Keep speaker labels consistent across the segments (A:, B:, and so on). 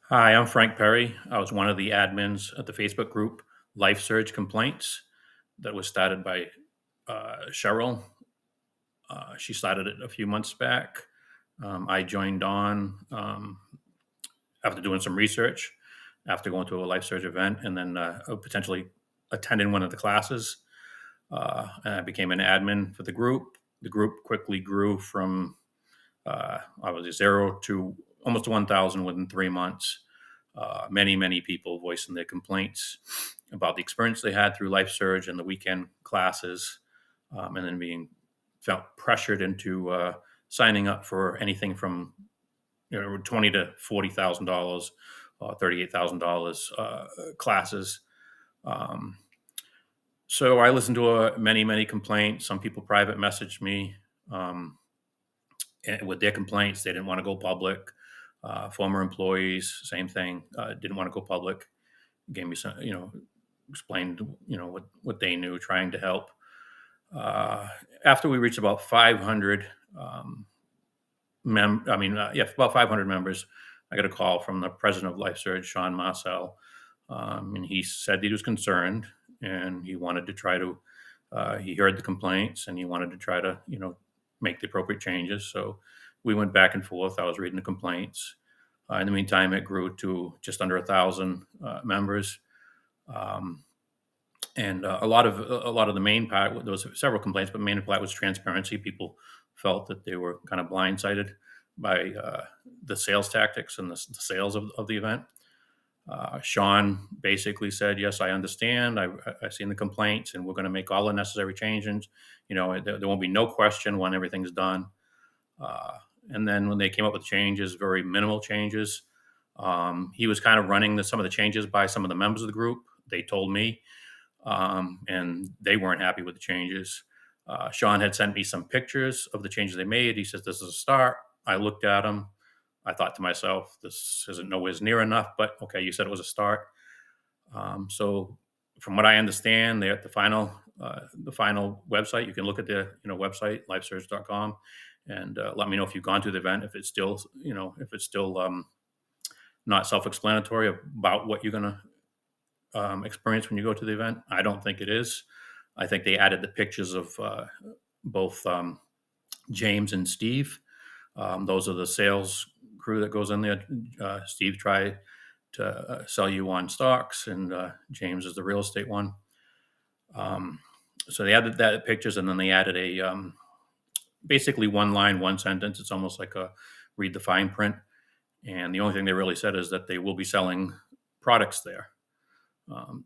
A: Hi, I'm Frank Perry. I was one of the admins at the Facebook group LifeSurge Complaints that was started by Cheryl. She started it a few months back. I joined on after doing some research, after going to a LifeSurge event, and then potentially attending one of the classes. And I became an admin for the group. The group quickly grew from I was a zero to almost 1,000 within 3 months. Many people voicing their complaints about the experience they had through LifeSurge and the weekend classes, and then being felt pressured into signing up for anything from $20 to $40,000, $38,000 classes. Um, so I listened to many complaints. Some people private messaged me. With their complaints. They didn't want to go public. Former employees, same thing, didn't want to go public. Gave me some, explained, what they knew, trying to help. After we reached about 500, about 500 members, I got a call from the president of LifeSurge, Sean Marcel, and he said he was concerned and he wanted to try to. He heard the complaints and he wanted to try to, make the appropriate changes. So we went back and forth. I was reading the complaints. In the meantime, it grew to just under 1,000 members, um, and a lot of the main part. There was several complaints, but main part was transparency. People felt that they were kind of blindsided by the sales tactics and the sales of the event. Sean basically said, "Yes, I understand. I've seen the complaints, and we're going to make all the necessary changes. There won't be no question when everything's done." Uh, and then when they came up with changes, very minimal changes, he was kind of running some of the changes by some of the members of the group. They told me, and they weren't happy with the changes. Sean had sent me some pictures of the changes they made. He says, "This is a start." I looked at them. I thought to myself, this isn't nowhere near enough, but okay, you said it was a start. So, from what I understand, they're at the final website. You can look at their website, lifesurge.com, and let me know if you've gone to the event. If it's still not self-explanatory about what you're going to experience when you go to the event. I don't think it is. I think they added the pictures of both James and Steve. Those are the sales crew that goes in there. Steve tried to sell you on stocks, and James is the real estate one. Um, so they added that pictures, and then they added a basically one line, one sentence. It's almost like a read the fine print. And the only thing they really said is that they will be selling products there.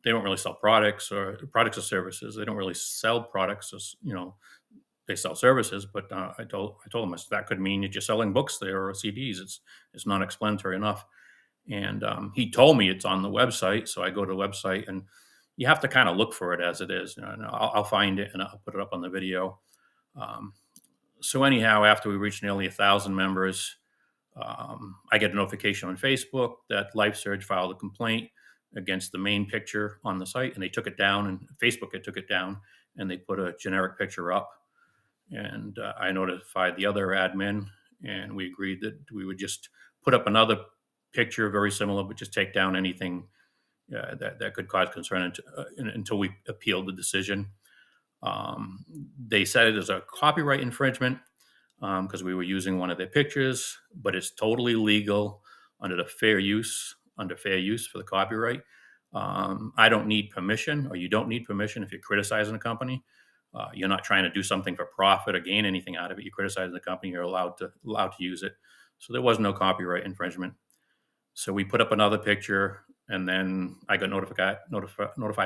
A: They don't really sell products or services. They don't really sell products. They sell services. But I told them, I said, that could mean that you're selling books there or CDs. It's not explanatory enough. And he told me it's on the website. So I go to the website, and you have to kind of look for it as it is. And I'll find it and I'll put it up on the video. Um, so anyhow, after we reached nearly 1,000 members, I get a notification on Facebook that LifeSurge filed a complaint against the main picture on the site, and they took it down. And Facebook had took it down, and they put a generic picture up. And I notified the other admin, and we agreed that we would just put up another picture very similar, but just take down anything that could cause concern until we appealed the decision. They said it is a copyright infringement because we were using one of their pictures, but it's totally legal under fair use for the copyright. I don't need permission, or you don't need permission if you're criticizing a company. You're not trying to do something for profit or gain anything out of it. You're criticizing the company. You're allowed to use it. So there was no copyright infringement. So we put up another picture, and then I got notified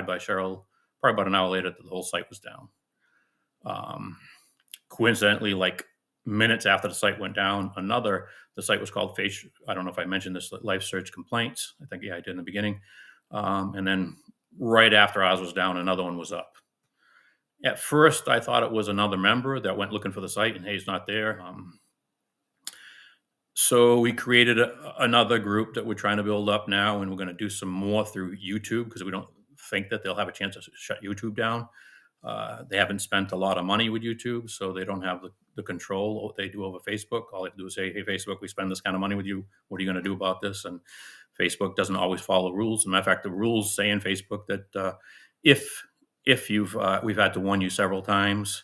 A: by Cheryl probably about an hour later that the whole site was down. Um, Coincidentally, like minutes after the site went down, the site was called Face. I don't know if I mentioned this, LifeSurge Complaints. I think, yeah, I did in the beginning. And then right after ours was down, another one was up. At first, I thought it was another member that went looking for the site, and hey, he's not there. So we created another group that we're trying to build up now, and we're going to do some more through YouTube because we don't think that they'll have a chance to shut YouTube down. They haven't spent a lot of money with YouTube, so they don't have the control of what they do over Facebook. All they have to do is say, "Hey, Facebook, we spend this kind of money with you. What are you going to do about this?" And Facebook doesn't always follow rules. As a matter of fact, the rules say in Facebook that if we've had to warn you several times,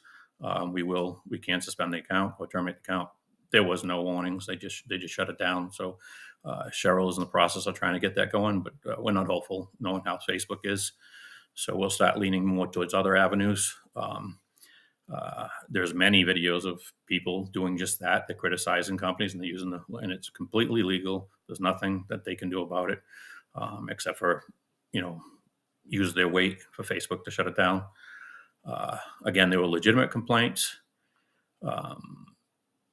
A: we can suspend the account or terminate the account. There was no warnings. They just shut it down. So Cheryl is in the process of trying to get that going, but we're not hopeful knowing how Facebook is. So we'll start leaning more towards other avenues. There's many videos of people doing just that. They're criticizing companies and they're using and it's completely legal. There's nothing that they can do about it, except for, you know, use their weight for Facebook to shut it down. Again, there were legitimate complaints. Um,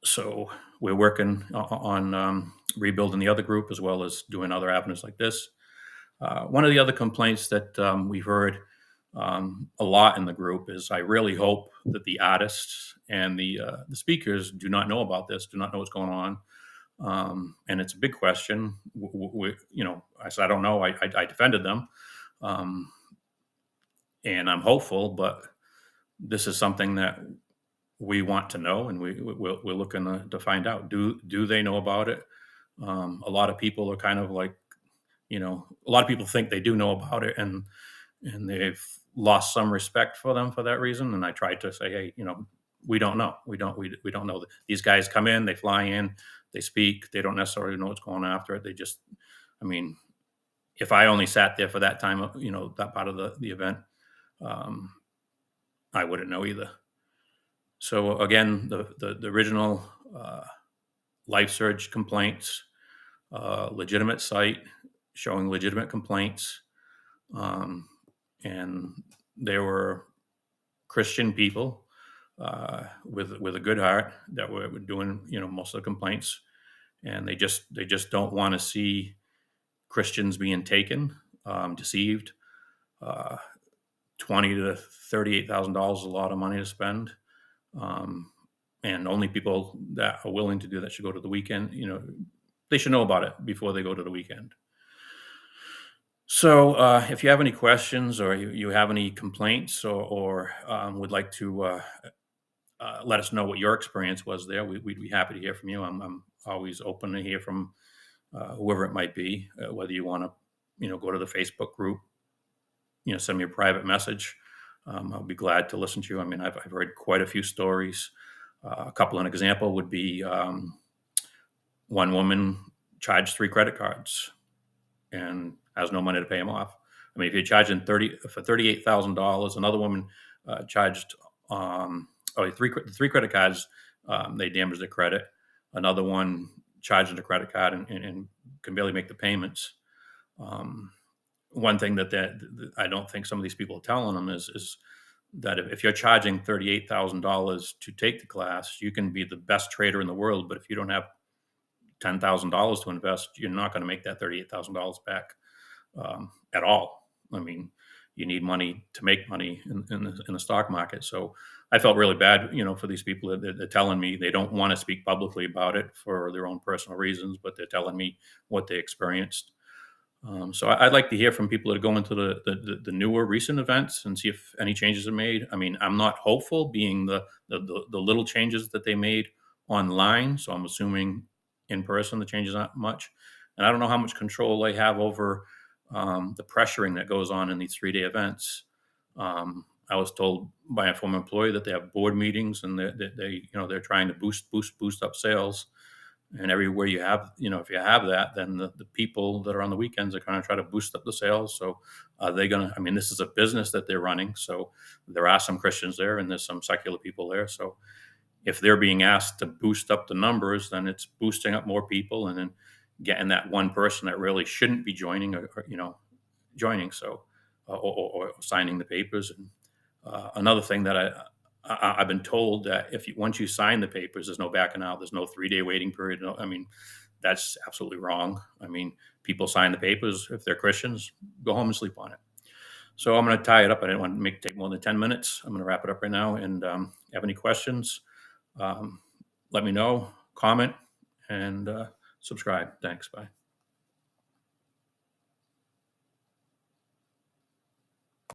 A: so we're working on rebuilding the other group as well as doing other avenues like this. One of the other complaints that we've heard a lot in the group is I really hope that the artists and the speakers do not know about this, do not know what's going on. And it's a big question. I said, I don't know. I defended them. Um, and I'm hopeful, but this is something that we want to know, and we're looking to find out. Do they know about it? A lot of people are kind of like, a lot of people think they do know about it, and they've lost some respect for them for that reason. And I tried to say, hey, we don't know. We don't know. These guys come in, they fly in, they speak. They don't necessarily know what's going on after it. They just, I mean, if I only sat there for that time, that part of the event, um, I wouldn't know either. So again, the original LifeSurge complaints, legitimate site showing legitimate complaints, um, and there were Christian people with a good heart that were doing most of the complaints, and they just don't want to see Christians being taken, deceived. Uh, $20,000 to $38,000 is a lot of money to spend. Um, and only people that are willing to do that should go to the weekend. They should know about it before they go to the weekend. So, if you have any questions or you have any complaints or would like to let us know what your experience was there, we'd be happy to hear from you. I'm always open to hear from whoever it might be, whether you want to, go to the Facebook group, send me a private message. I'll be glad to listen to you. I mean, I've heard quite a few stories. A couple, an example would be one woman charged 3 credit cards and has no money to pay them off. I mean, if you're charging $38,000, another woman charged three credit cards. They damaged the credit. Another one charged a credit card and can barely make the payments. One thing that I don't think some of these people are telling them is that if you're charging $38,000 to take the class, you can be the best trader in the world, but if you don't have $10,000 to invest, you're not going to make that $38,000 back at all. I mean, you need money to make money in the stock market. So I felt really bad, for these people that they're telling me they don't want to speak publicly about it for their own personal reasons, but they're telling me what they experienced. So I'd like to hear from people that go into the newer recent events and see if any changes are made. I mean, I'm not hopeful, being the little changes that they made online. So I'm assuming in person the changes aren't much, and I don't know how much control they have over the pressuring that goes on in these 3-day events. I was told by a former employee that they have board meetings and they're trying to boost up sales. And everywhere you have, if you have that, then the people that are on the weekends are going to try to boost up the sales. So they're going to, I mean, this is a business that they're running. So there are some Christians there and there's some secular people there. So if they're being asked to boost up the numbers, then it's boosting up more people and then getting that one person that really shouldn't be joining or joining. So, or signing the papers. And another thing that I've been told that once you sign the papers, there's no backing out. There's no 3-day waiting period. No, I mean, that's absolutely wrong. I mean, people sign the papers. If they're Christians, go home and sleep on it. So I'm going to tie it up. I didn't want to take more than 10 minutes. I'm going to wrap it up right now. And have any questions, let me know, comment, and subscribe. Thanks. Bye.